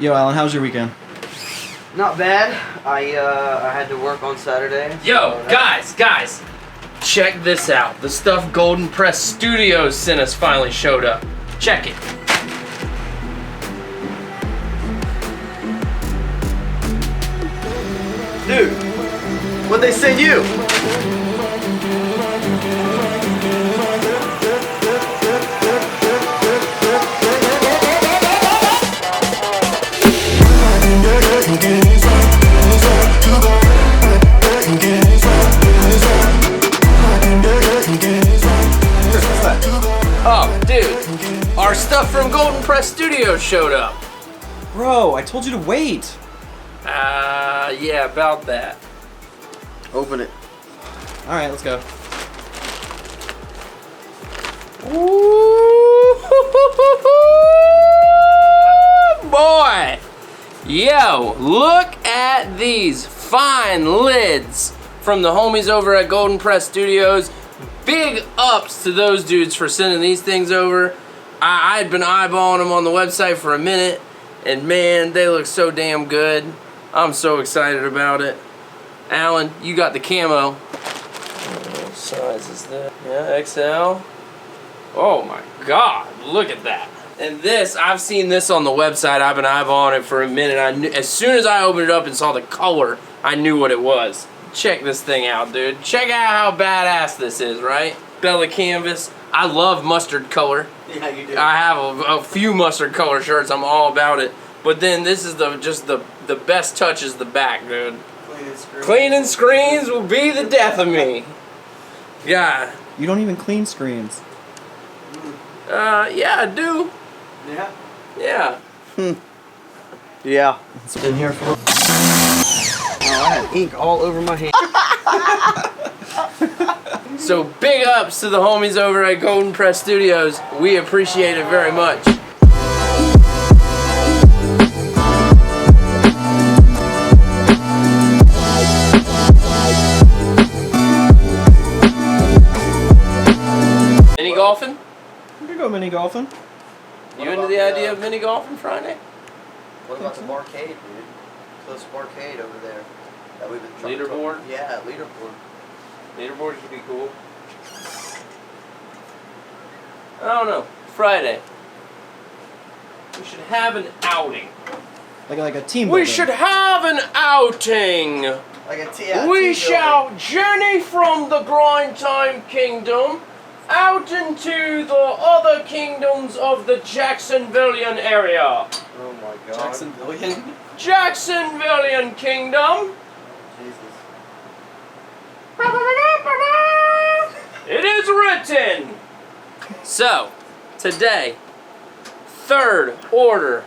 Yo, Alan, how was your weekend? Not bad. I had to work on Saturday. Yo, guys, check this out. The stuff Golden Press Studios sent us finally showed up. Check it. Dude, what'd they send you? Oh, dude, our stuff from Golden Press Studios showed up. Bro, I told you to wait. Yeah, about that. Open it. All right, let's go. Ooh, boy. Yo, look at these fine lids from the homies over at Golden Press Studios. Big ups to those dudes for sending these things over. I'd been eyeballing them on the website for a minute, and man, they look so damn good. I'm so excited about it. Alan, you got the camo. What size is that? Yeah, XL. Oh my God, look at that. And this, I've seen this on the website. I've been eyeballing it for a minute. I knew, as soon as I opened it up and saw the color, I knew what it was. Check this thing out, dude. Check out how badass this is, right? Bella canvas. I love mustard color. Yeah, you do. I have a few mustard color shirts. I'm all about it. But then this is the best touch is the back, dude. Cleaning screens will be the death of me. Yeah. You don't even clean screens. Yeah, I do. Yeah. Yeah. Yeah. It's been here for. Oh, I had ink all over my hand. So big ups to the homies over at Golden Press Studios. We appreciate it very much. Mini golfing? We could go mini golfing. You into the idea of mini golfing Friday? What about the barcade, dude? Close barcade over there. That we've been trying Leaderboard? to... Yeah, leaderboard. Leaderboard should be cool. I don't know. Friday. We should have an outing. Like a team We building. should have an outing. Like a team. We shall journey from the Grind Time Kingdom out into the other kingdoms of the Jacksonvillian area. Oh my God. Jacksonvillian? Jacksonvillian Kingdom. Jesus. It is written. So, today, third order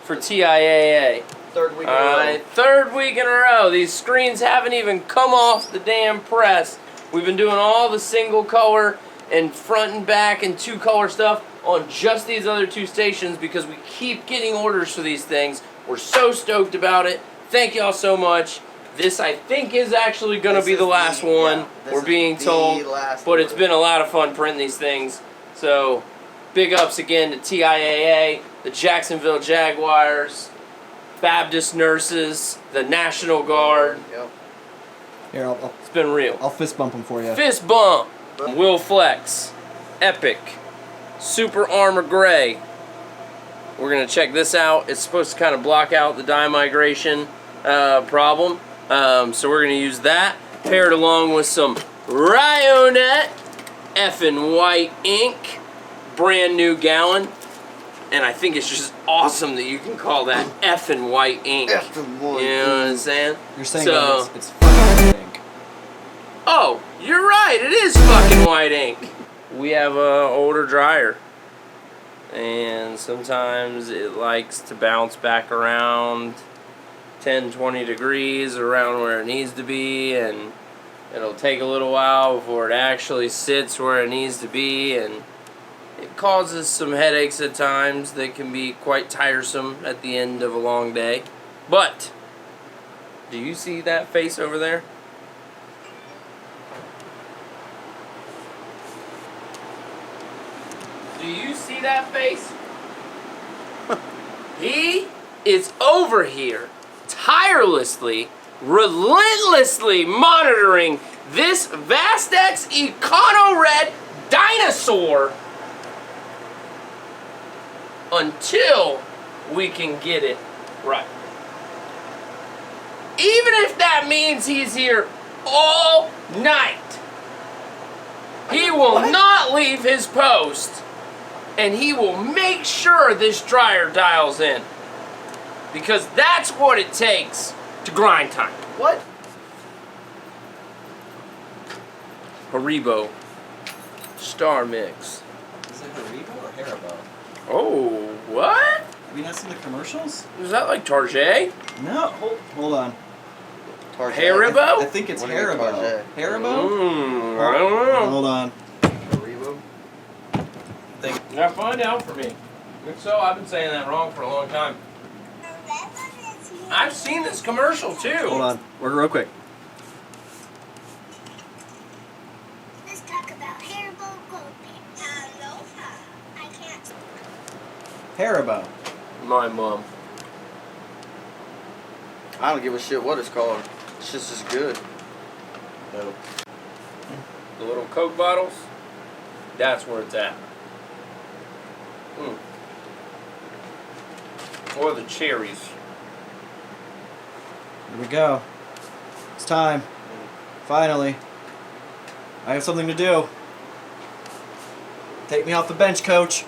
for TIAA. Third week in a row. Alright, third week in a row. These screens haven't even come off the damn press. We've been doing all the single color and front and back and two color stuff on just these other two stations because we keep getting orders for these things. We're so stoked about it. Thank y'all so much. This, I think, is actually going to be the last one, yeah, we're being told. But it's been a lot of fun printing these things. So, big ups again to TIAA, the Jacksonville Jaguars, Baptist Nurses, the National Guard. Yep. Here, It's been real. I'll fist bump them for you. Fist bump. Will Flex. Epic. Super Armor Gray. We're going to check this out. It's supposed to kind of block out the dye migration problem. So we're going to use that. Paired along with some Ryonet effing white ink. Brand new gallon. And I think it's just awesome that you can call that effing white ink. Effing white You know what I'm saying? You're saying So, that it's fucking ink. oh, you're right. It is fucking white ink. We have a older dryer. And sometimes it likes to bounce back around 10-20 degrees around where it needs to be, and it'll take a little while before it actually sits where it needs to be, and it causes some headaches at times that can be quite tiresome at the end of a long day. But do you see that face over there? Do you see that face? He is over here, tirelessly, relentlessly monitoring this Vastex Econo Red dinosaur until we can get it right. Even if that means he's here all night, he will not leave his post, and he will make sure this dryer dials in. Because that's what it takes to grind time. What? Haribo Star Mix. Is it Haribo or Haribo? Oh, what? Have you not seen the commercials? Is that like Target? No. Hold on. Haribo? I think it's What do you mean, Haribo. Target? Haribo? I don't know. Hold on. Haribo? Now find out for me. If so, I've been saying that wrong for a long time. I've seen this commercial too. Hold on. Work real quick. Let's talk about Haribo Goldman. Aloha. I can't. Haribo. My mom. I don't give a shit what it's called. It's just as good. No. The little Coke bottles. That's where it's at. Or the cherries. Here we go. It's time. Finally. I have something to do. Take me off the bench, coach.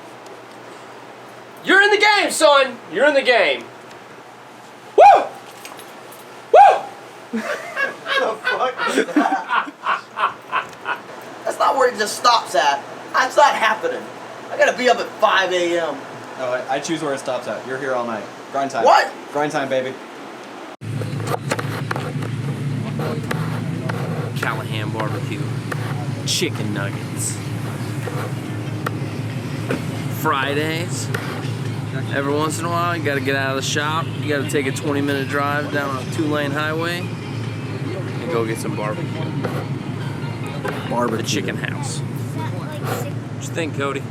You're in the game, son. You're in the game. Woo! Woo! The fuck is that? That's not where it just stops at. That's not happening. I gotta be up at 5 a.m. No, I choose where it stops at. You're here all night. Grind time. What? Grind time, baby. Callahan barbecue. Chicken nuggets. Fridays. Every once in a while, you gotta get out of the shop. You gotta take a 20-minute drive down a 2-lane highway and go get some barbecue. Barbecue. The Chicken House. What you think, Cody?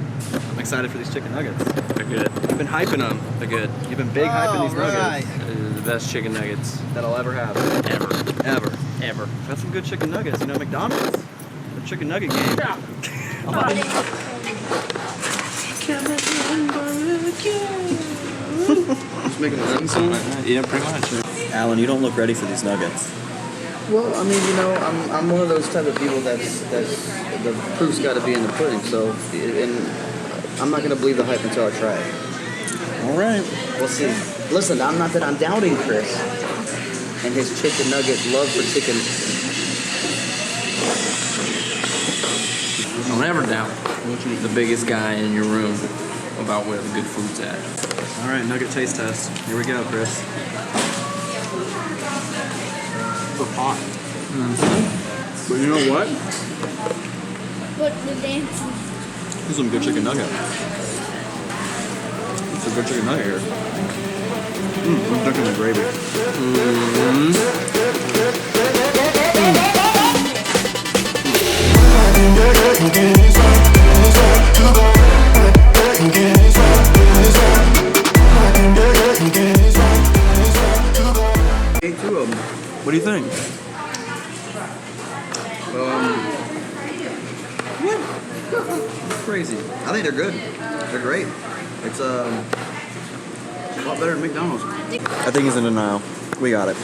I'm excited for these chicken nuggets. They're good. You've been hyping them. They're good. You've been big hyping these nuggets. They're the best chicken nuggets That I'll ever have. ever. Ever. Ever. Got some good chicken nuggets. You know, McDonald's. The chicken nugget game. Just making a nuggets. Yeah, pretty much. Alan, you don't look ready for these nuggets. Well, I mean, you know, I'm one of those type of people that's the proof's got to be in the pudding. So, and I'm not gonna believe the hype until I try it. All right. We'll see. Listen, I'm not that I'm doubting Chris and his chicken nugget love for chicken. Don't ever doubt the biggest guy in your room about where the good food's at. All right, nugget taste test. Here we go, Chris. So hot. But you know what? What the dance? This is some good chicken nugget. It's a good chicken nugget here. I'm dunking the gravy. Ate 2 of them. What do you think? Crazy. I think they're good. They're great. It's a lot better than McDonald's. I think he's in denial. We got it.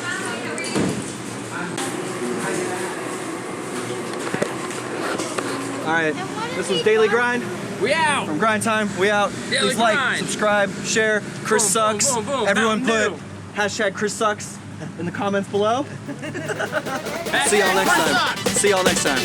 All right, this was Daily Grind. We out! From Grind Time, we out. Daily Please like, Grind. subscribe, share. Chris Boom, sucks. boom, boom, boom. Everyone put Mountain hashtag Chris sucks in the comments below. Hashtag See y'all next Chris time. sucks. See y'all next time.